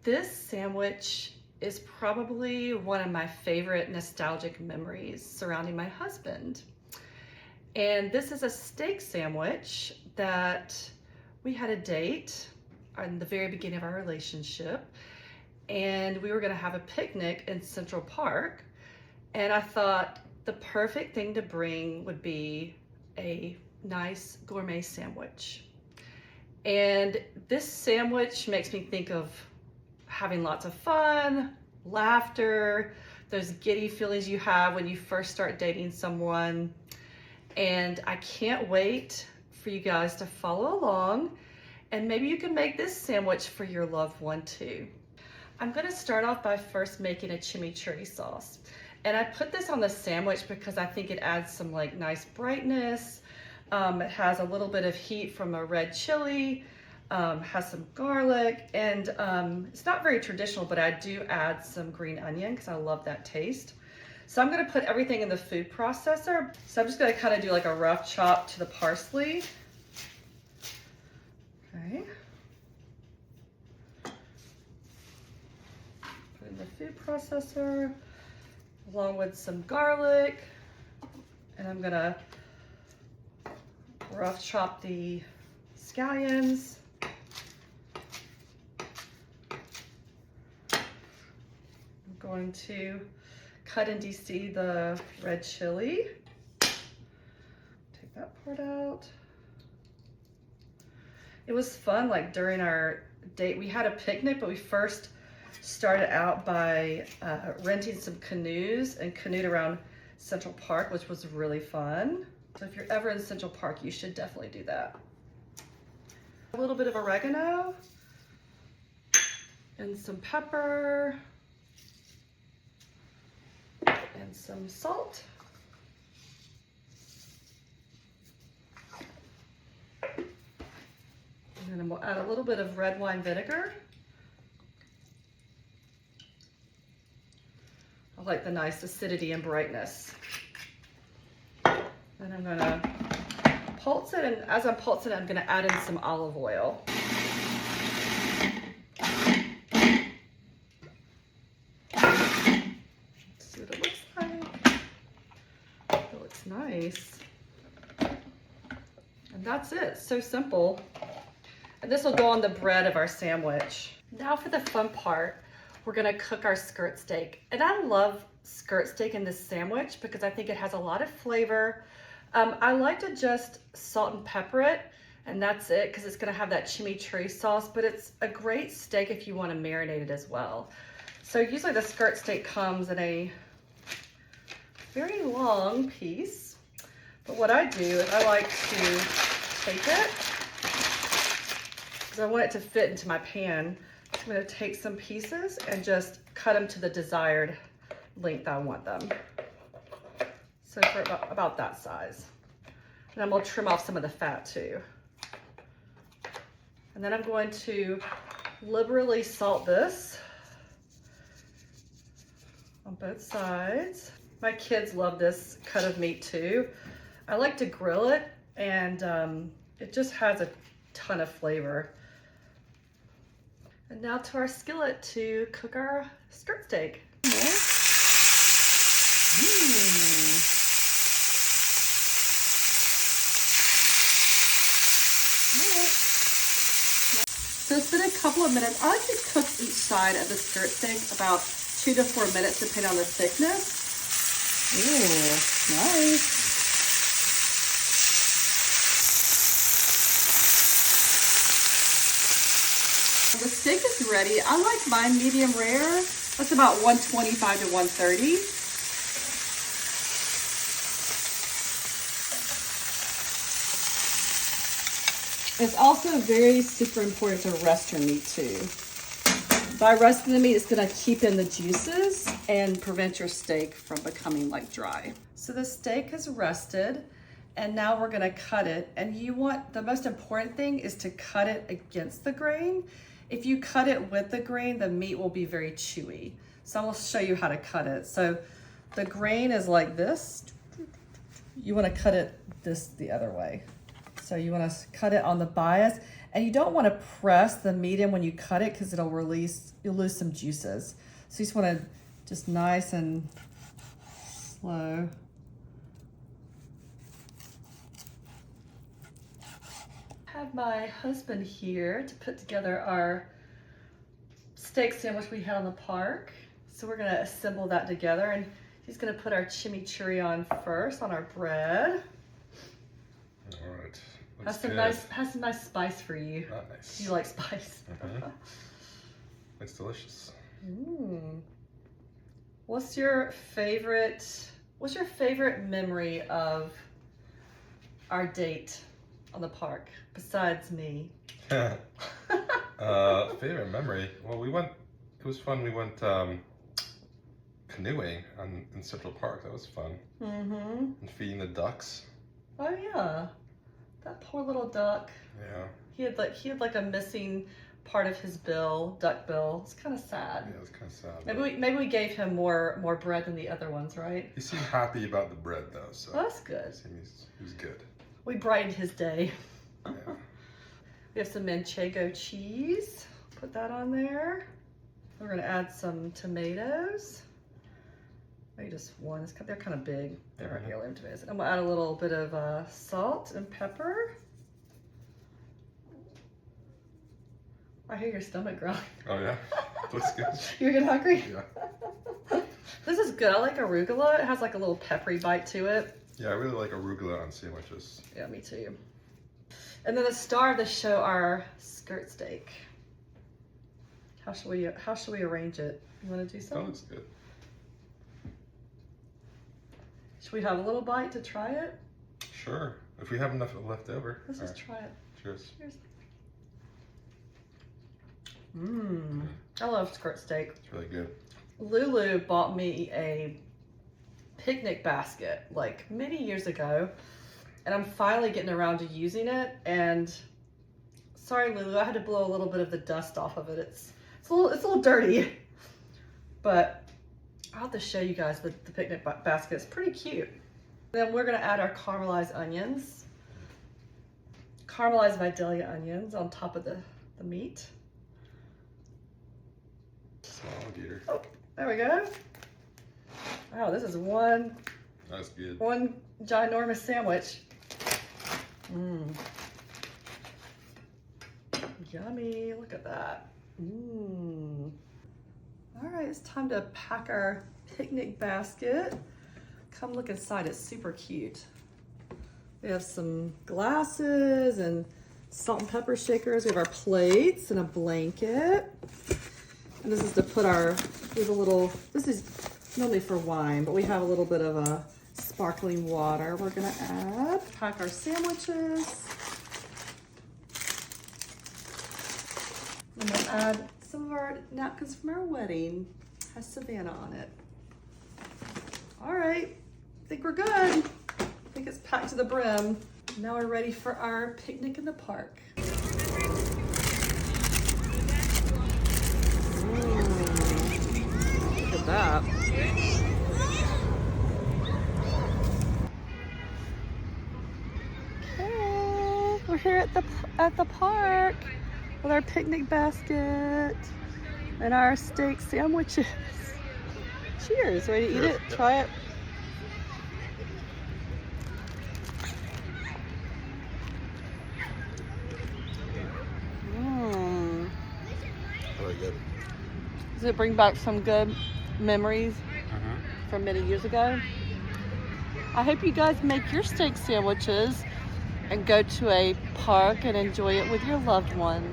This sandwich is probably one of my favorite nostalgic memories surrounding my husband. And this is a steak sandwich that we had a date in the very beginning of our relationship, and we were gonna have a picnic in Central Park. And I thought the perfect thing to bring would be a nice gourmet sandwich. And this sandwich makes me think of having lots of fun, laughter, those giddy feelings you have when you first start dating someone. And I can't wait for you guys to follow along, and maybe you can make this sandwich for your loved one too. I'm gonna start off by first making a chimichurri sauce. And I put this on the sandwich because I think it adds some like nice brightness. It has a little bit of heat from a red chili, has some garlic, and it's not very traditional, but I do add some green onion because I love that taste. So I'm gonna put everything in the food processor. So I'm just gonna kind of do like a rough chop to the parsley. Okay. Put in the food processor along with some garlic. And I'm gonna rough chop the scallions. I'm going to cut and de-seed the red chili. Take that part out. It was fun, like during our date, we had a picnic, but we first started out by renting some canoes and canoed around Central Park, which was really fun. So if you're ever in Central Park, you should definitely do that. A little bit of oregano and some pepper. And some salt. And then we'll add a little bit of red wine vinegar. I like the nice acidity and brightness. Then I'm gonna pulse it, and as I'm pulsing it, I'm gonna add in some olive oil. Nice. And that's it, so simple. And this will go on the bread of our sandwich. Now for the fun part, we're gonna cook our skirt steak. And I love skirt steak in this sandwich because I think it has a lot of flavor. I like to just salt and pepper it, and that's it, because it's gonna have that chimichurri sauce, but it's a great steak if you wanna marinate it as well. So usually the skirt steak comes in a very long piece, but what I do is I like to take it, because I want it to fit into my pan. I'm going to take some pieces and just cut them to the desired length I want them. So for about that size. And I'm going to trim off some of the fat too. And then I'm going to liberally salt this on both sides. My kids love this cut of meat too. I like to grill it, and it just has a ton of flavor. And now to our skillet to cook our skirt steak. So it's been a couple of minutes. I like to cook each side of the skirt steak about 2 to 4 minutes, depending on the thickness. Ooh, nice. The steak is ready. I like mine medium rare. That's about 125 to 130. It's also very super important to rest your meat too. By resting the meat, it's gonna keep in the juices and prevent your steak from becoming like dry. So the steak is rested, and now we're gonna cut it. And the most important thing is to cut it against the grain. If you cut it with the grain, the meat will be very chewy. So I'm gonna show you how to cut it. So the grain is like this. You wanna cut it the other way. So you wanna cut it on the bias, And you don't want to press the meat in when you cut it because you'll lose some juices. So you just want to just nice and slow. I have my husband here to put together our steak sandwich we had on the park. So we're gonna assemble that together, and he's gonna put our chimichurri on first on our bread. All right. Has some nice spice for you. Not nice. You like spice. It's delicious. What's your favorite memory of our date on the park besides me? Favorite memory? Well, it was fun. We went canoeing in Central Park. That was fun. And feeding the ducks. Oh yeah, that poor little duck. Yeah. He had like a missing part of his duck bill. It's kind of sad. Yeah, it was kind of sad. Maybe we gave him more bread than the other ones, right? He seemed happy about the bread though, so that's good. He was good. We brightened his day. Yeah. We have some manchego cheese. Put that on there. We're gonna add some tomatoes. Maybe just one. They're kind of big. They're heirloom tomatoes. And we'll add a little bit of salt and pepper. I hear your stomach growling. Oh yeah, looks good. You're getting hungry? Yeah. This is good. I like arugula. It has like a little peppery bite to it. Yeah, I really like arugula on sandwiches. Yeah, me too. And then the star of the show, our skirt steak. How should we arrange it? You want to do something? That looks good. Should we have a little bite to try it? Sure. If we have enough left over. Let's just try it. Cheers. Cheers. I love skirt steak. It's really good. Lulu bought me a picnic basket like many years ago, and I'm finally getting around to using it. And sorry, Lulu, I had to blow a little bit of the dust off of it. It's a little dirty, but I'll have to show you guys the picnic basket. It's pretty cute. Then we're gonna add our caramelized onions, caramelized Vidalia onions on top of the meat. Small gator. Oh, there we go. Wow, this is one That's good. one ginormous sandwich. Yummy, look at that. All right, it's time to pack our picnic basket. Come look inside, it's super cute. We have some glasses and salt and pepper shakers. We have our plates and a blanket. And this is to put this is normally for wine, but we have a little bit of sparkling water we're gonna add. Pack our sandwiches. And we'll add some of our napkins from our wedding. Has Savannah on it. All right, I think we're good. I think it's packed to the brim. Now we're ready for our picnic in the park. Look at that. Okay, we're here at the park with our picnic basket and our steak sandwiches. Cheers, ready to eat it? Try it. Really good. Does it bring back some good memories from many years ago? I hope you guys make your steak sandwiches and go to a park and enjoy it with your loved ones.